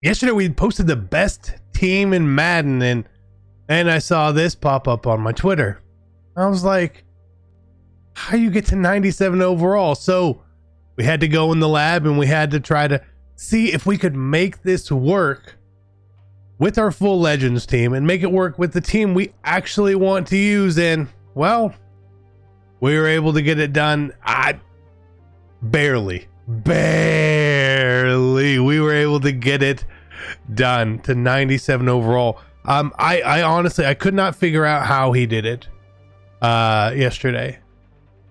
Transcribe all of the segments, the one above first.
yesterday we posted the best team in Madden, and I saw this pop up on my Twitter. I was like, how you get to 97 overall? So we had to go in the lab and we had to try to see if we could make this work with our full Legends team and make it work with the team we actually want to use. And well, we were able to get it done. Barely we were able to get it done to 97 overall. I honestly, I could not figure out how he did it yesterday,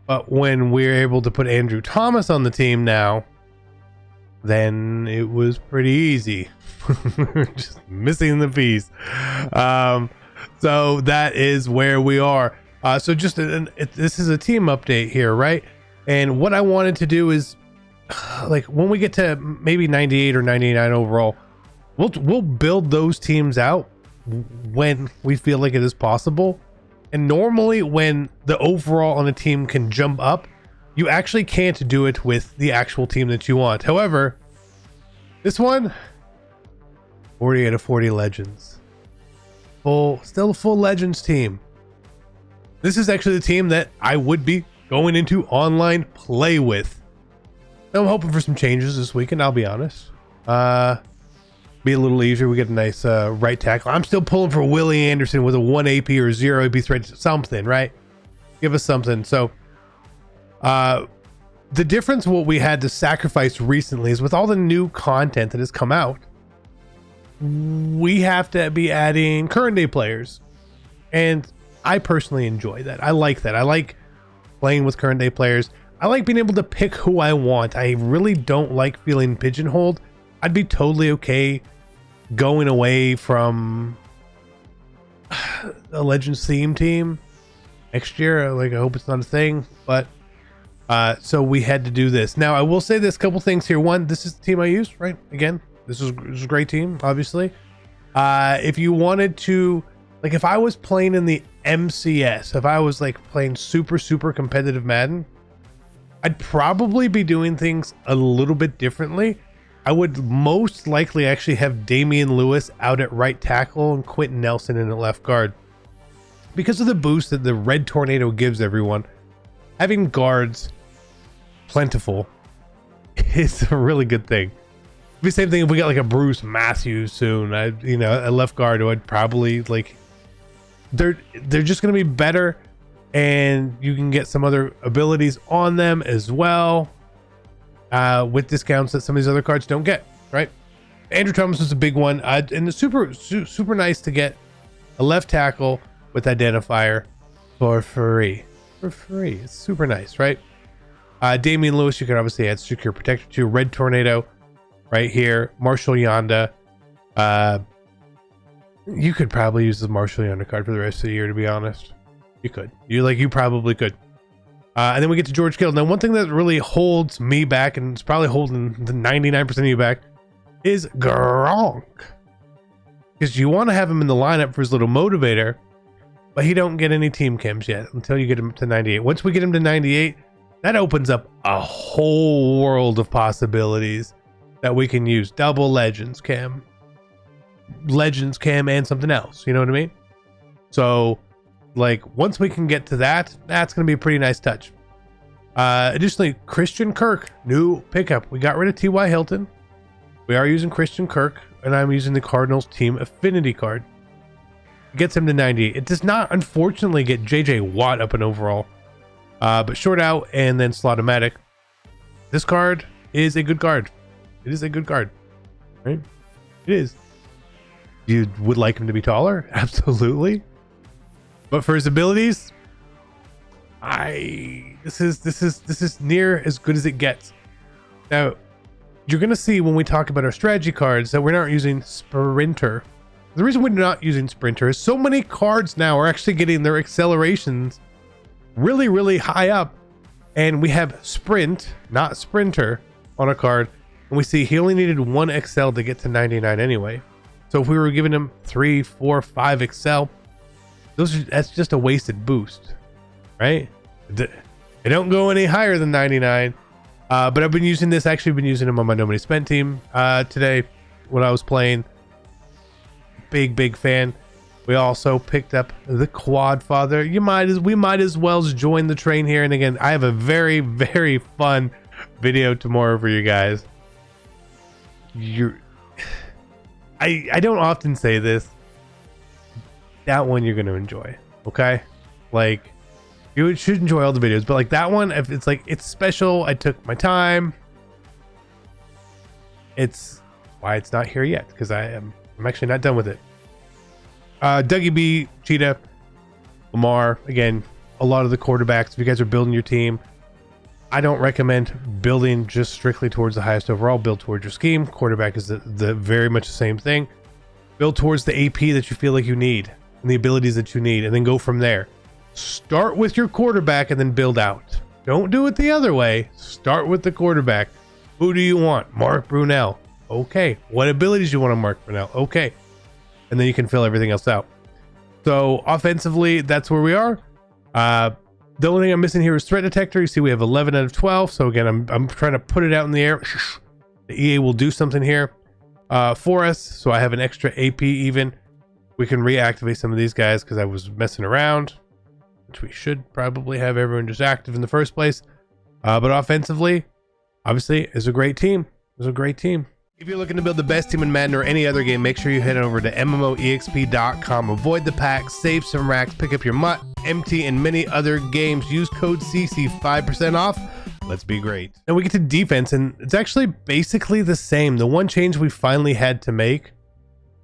but when we were able to put Andrew Thomas on the team now, then it was pretty easy. Just missing the piece. So that is where we are. So just this is a team update here, right? And what I wanted to do is, like, when we get to maybe 98 or 99 overall, we'll build those teams out when we feel like it is possible. And normally when the overall on a team can jump up, you actually can't do it with the actual team that you want. However, this one, 40 out of 40 Legends. Still a full Legends team. This is actually the team that I would be going into online play with. Now, I'm hoping for some changes this weekend, I'll be honest. Be a little easier. We get a nice right tackle. I'm still pulling for Willie Anderson with a 1 AP or 0 AP threat, something, right? Give us something. So the difference, what we had to sacrifice recently, is with all the new content that has come out, we have to be adding current day players. And I personally enjoy that. I like that. I like playing with current day players. I like being able to pick who I want. I really don't like feeling pigeonholed. I'd be totally okay going away from a Legends theme team next year. Like, I hope it's not a thing, but so we had to do this. Now, I will say this couple things here. One, this is the team I use, right? Again, this is a great team, obviously. If you wanted to, like, if I was playing in the MCS, if I was like playing super competitive Madden, I'd probably be doing things a little bit differently. I would most likely actually have Damian Lewis out at right tackle and Quentin Nelson in at left guard. Because of the boost that the Red Tornado gives everyone, having guards plentiful is a really good thing. It'd be the same thing if we got like a Bruce Matthews soon. A left guard who I'd probably like. They're just going to be better, and you can get some other abilities on them as well with discounts that some of these other cards don't get, right? Andrew Thomas was a big one, and it's super nice to get a left tackle with identifier for free. It's super nice, right? Damian Lewis, you can obviously add secure protector to. Red Tornado right here. Marshall Yonda. You could probably use the Marshall Yonda card for the rest of the year, to be honest. You could. You probably could. And then we get to George Kittle. Now, one thing that really holds me back, and it's probably holding the 99% of you back, is Gronk. Because you want to have him in the lineup for his little motivator, but he don't get any team chems yet until you get him to 98. Once we get him to 98, that opens up a whole world of possibilities that we can use. Double Legends chem, and something else. You know what I mean? So, like, once we can get to that, that's going to be a pretty nice touch. Additionally, Christian Kirk, new pickup. We got rid of T.Y. Hilton. We are using Christian Kirk, and I'm using the Cardinals team affinity card. It gets him to 98. It does not, unfortunately, get J.J. Watt up in overall, but short out and then Slot-O-Matic. This card is a good card. It is a good card, right? It is. You would like him to be taller? Absolutely. But for his abilities, this is near as good as it gets. Now, you're gonna see when we talk about our strategy cards that we're not using Sprinter. The reason we're not using Sprinter is so many cards now are actually getting their accelerations really high up, and we have Sprint, not Sprinter, on a card, and we see he only needed 1 Excel to get to 99 anyway. So if we were giving him 3, 4, 5 Excel, that's just a wasted boost, right? It don't go any higher than 99. But I've been using this. Actually, been using him on my Nobody Spent team today. when I was playing. Big fan. We also picked up the Quad Father. We might as well join the train here. And again, I have a very fun video tomorrow for you guys. I don't often say this. That one you're going to enjoy, okay? Like, you should enjoy all the videos, but like that one, if it's like, it's special, I took my time. It's why it's not here yet, because I'm actually not done with it. Dougie B, Cheetah, Lamar, again, a lot of the quarterbacks, if you guys are building your team, I don't recommend building just strictly towards the highest overall. Build towards your scheme. Quarterback is the very much the same thing. Build towards the AP that you feel like you need and the abilities that you need, and then go from there. Start with your quarterback and then build out. Don't do it the other way. Start with the quarterback. Who do you want? Mark Brunell. Okay. What abilities do you want on Mark Brunell? Okay. And then you can fill everything else out. So offensively, that's where we are. The only thing I'm missing here is threat detector. You see we have 11 out of 12. So again, I'm trying to put it out in the air. The EA will do something here for us. So I have an extra AP even. We can reactivate some of these guys because I was messing around, which we should probably have everyone just active in the first place. But offensively, obviously, it's a great team. It's a great team. If you're looking to build the best team in Madden or any other game, make sure you head over to MMOEXP.com. Avoid the packs, save some racks, pick up your MUT, MT, and many other games. Use code CC 5% off. Let's be great. And we get to defense, and it's actually basically the same. The one change we finally had to make,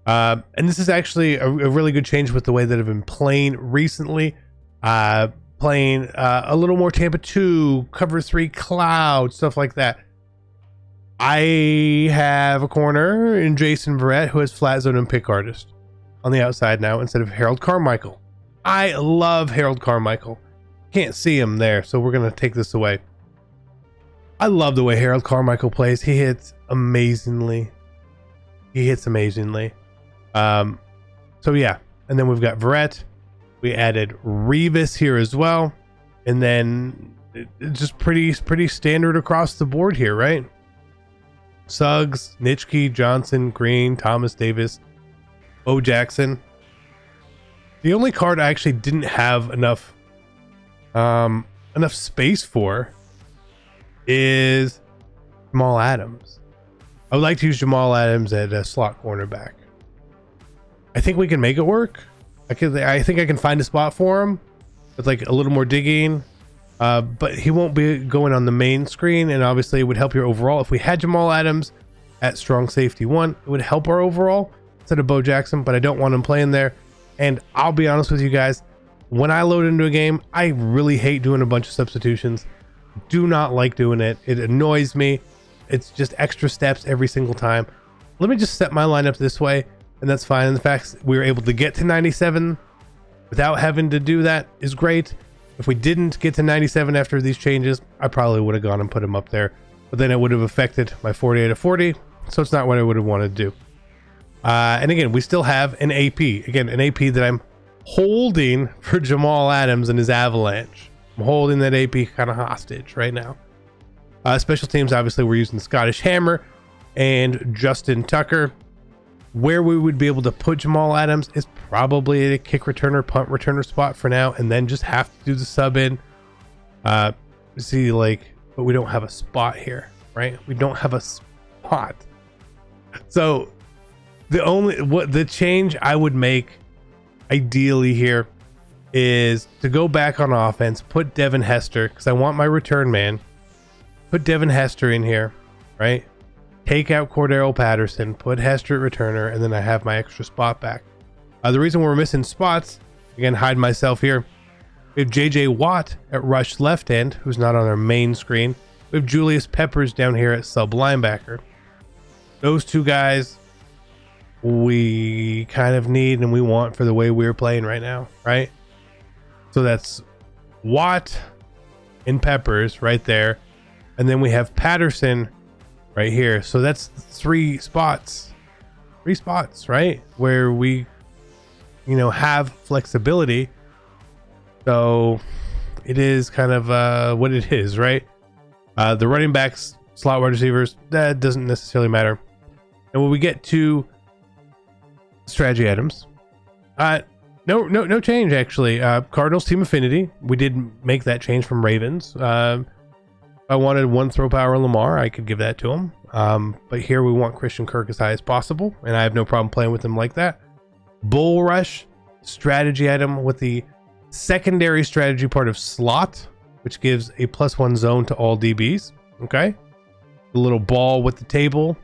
and this is actually a really good change with the way that I've been playing recently. Playing a little more Tampa 2, Cover 3 Cloud, stuff like that. I have a corner in Jason Verrett who has flat zone and pick artist on the outside now instead of Harold Carmichael. I love Harold Carmichael. Can't see him there, so we're going to take this away. I love the way Harold Carmichael plays. He hits amazingly. So yeah, and then we've got Verrett. We added Revis here as well. And then it's just pretty standard across the board here, right? Suggs, Nitschke, Johnson, Green, Thomas Davis, Bo Jackson. The only card I actually didn't have enough space for is Jamal Adams. I would like to use Jamal Adams at a slot cornerback. I think we can make it work. I think I can find a spot for him with like a little more digging. But he won't be going on the main screen, and obviously it would help your overall. If we had Jamal Adams at strong safety 1, it would help our overall instead of Bo Jackson, but I don't want him playing there. And I'll be honest with you guys, when I load into a game, I really hate doing a bunch of substitutions. Do not like doing it. It annoys me. It's just extra steps every single time. Let me just set my lineup this way, and that's fine. And the fact we were able to get to 97 without having to do that is great. If we didn't get to 97 after these changes, I probably would have gone and put him up there, but then it would have affected my 40 out of 40. So it's not what I would have wanted to do. And again, we still have an AP. Again, an AP that I'm holding for Jamal Adams and his Avalanche. I'm holding that AP kind of hostage right now. Special teams, obviously, we're using the Scottish Hammer and Justin Tucker. Where we would be able to put Jamal Adams is probably at a kick returner, punt returner spot for now, and then just have to do the sub in. See, like, but we don't have a spot here, right? We don't have a spot. So the change I would make ideally here is to go back on offense, put Devin Hester, because I want my return man. Put Devin Hester in here, right? Take out Cordero Patterson, put Hester at returner, and then I have my extra spot back. The reason we're missing spots, again, hide myself here. We have JJ Watt at rush left end, who's not on our main screen. We have Julius Peppers down here at sub linebacker. Those two guys we kind of need and we want for the way we're playing right now, right? So that's Watt and Peppers right there. And then we have Patterson right here. So that's three spots, right? Where we, have flexibility. So it is kind of what it is, right? The running backs, slot wide receivers, that doesn't necessarily matter. And when we get to strategy items, no change actually. Cardinals team affinity, we did make that change from Ravens. I wanted one throw power Lamar, I could give that to him. But here we want Christian Kirk as high as possible, and I have no problem playing with him like that. Bull Rush strategy item with the secondary strategy part of slot, which gives a +1 zone to all DBs. Okay, the little ball with the table.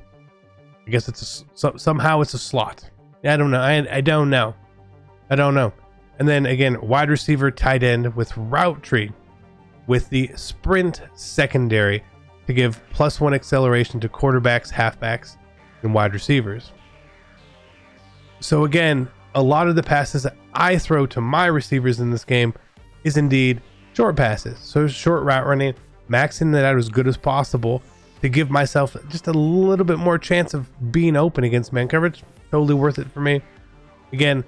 I guess it's somehow it's a slot. I don't know. I don't know. I don't know. And then again, wide receiver, tight end with route tree, with the sprint secondary to give +1 acceleration to quarterbacks, halfbacks, and wide receivers. So again, a lot of the passes that I throw to my receivers in this game is indeed short passes. So short route running, maxing that out as good as possible to give myself just a little bit more chance of being open against man coverage. Totally worth it for me. Again,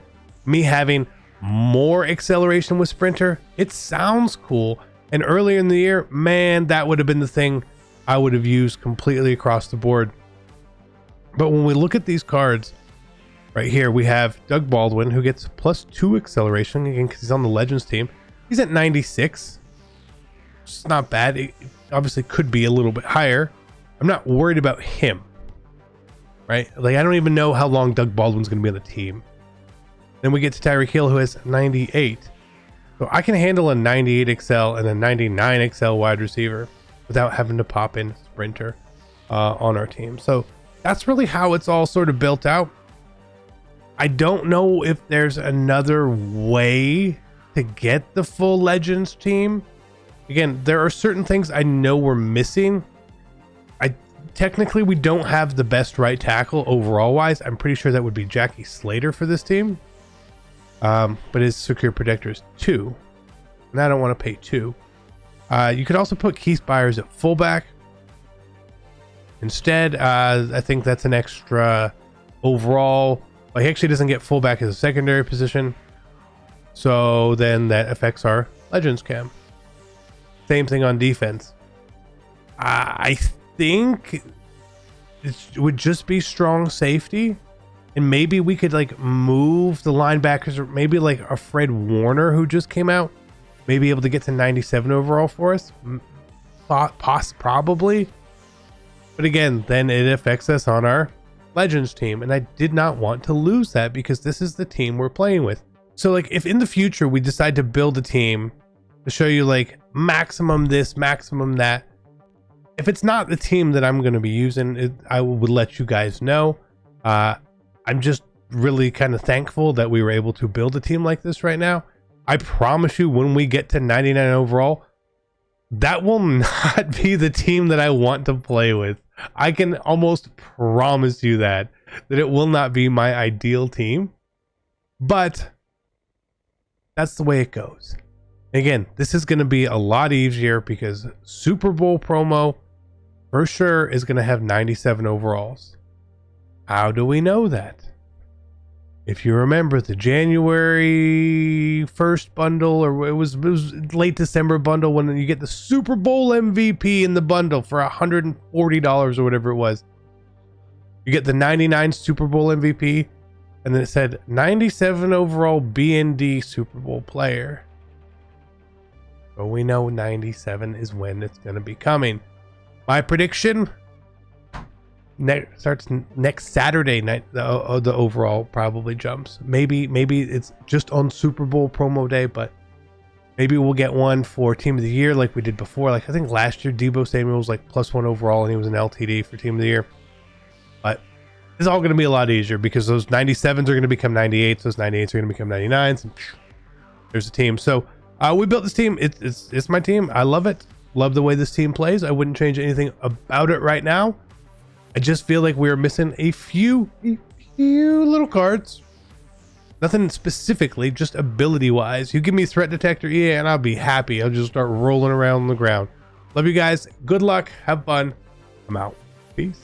me having more acceleration with sprinter, it sounds cool. And earlier in the year, man, that would have been the thing I would have used completely across the board. But when we look at these cards right here, we have Doug Baldwin, who gets +2 acceleration again because he's on the Legends team. He's at 96. It's not bad. It obviously could be a little bit higher. I'm not worried about him, right? Like, I don't even know how long Doug Baldwin's going to be on the team. Then we get to Tyreek Hill, who has 98. So I can handle a 98 XL and a 99 XL wide receiver without having to pop in sprinter on our team. So that's really how it's all sort of built out. I don't know if there's another way to get the full Legends team. Again, there are certain things I know we're missing. Technically, we don't have the best right tackle overall wise. I'm pretty sure that would be Jackie Slater for this team. But his secure protector is 2. And I don't want to pay 2. You could also put Keith Byers at fullback. Instead, I think that's an extra overall. Well, he actually doesn't get fullback as a secondary position. So then that affects our Legends cam. Same thing on defense. I think it would just be strong safety, and maybe we could like move the linebackers, or maybe like a Fred Warner who just came out, maybe able to get to 97 overall for us. Probably, but again, then it affects us on our Legends team, and I did not want to lose that because this is the team we're playing with. So like, if in the future we decide to build a team to show you like maximum this, maximum that, if it's not the team that I'm going to be using, I would let you guys know. I'm just really kind of thankful that we were able to build a team like this right now. I promise you, when we get to 99 overall, that will not be the team that I want to play with. I can almost promise you that it will not be my ideal team, but that's the way it goes. Again, this is going to be a lot easier because Super Bowl promo for sure is going to have 97 overalls. How do we know that? If you remember the January 1st bundle, or it was late December bundle, when you get the Super Bowl MVP in the bundle for $140 or whatever it was. You get the 99 Super Bowl MVP, and then it said 97 overall BND Super Bowl player. So we know 97 is when it's going to be coming. My prediction starts next Saturday night. The overall probably jumps. Maybe it's just on Super Bowl promo day, but maybe we'll get one for Team of the Year like we did before. Like I think last year Deebo Samuel was like +1 overall and he was an LTD for Team of the Year. But it's all going to be a lot easier because those 97s are going to become 98s. Those 98s are going to become 99s. And there's a team. So we built this team. It's my team. I love it. Love the way this team plays. I wouldn't change anything about it right now. I just feel like we're missing a few little cards. Nothing specifically, just ability wise. You give me threat detector, yeah, and I'll be happy. I'll just start rolling around on the ground. Love you guys. Good luck. Have fun. I'm out. Peace.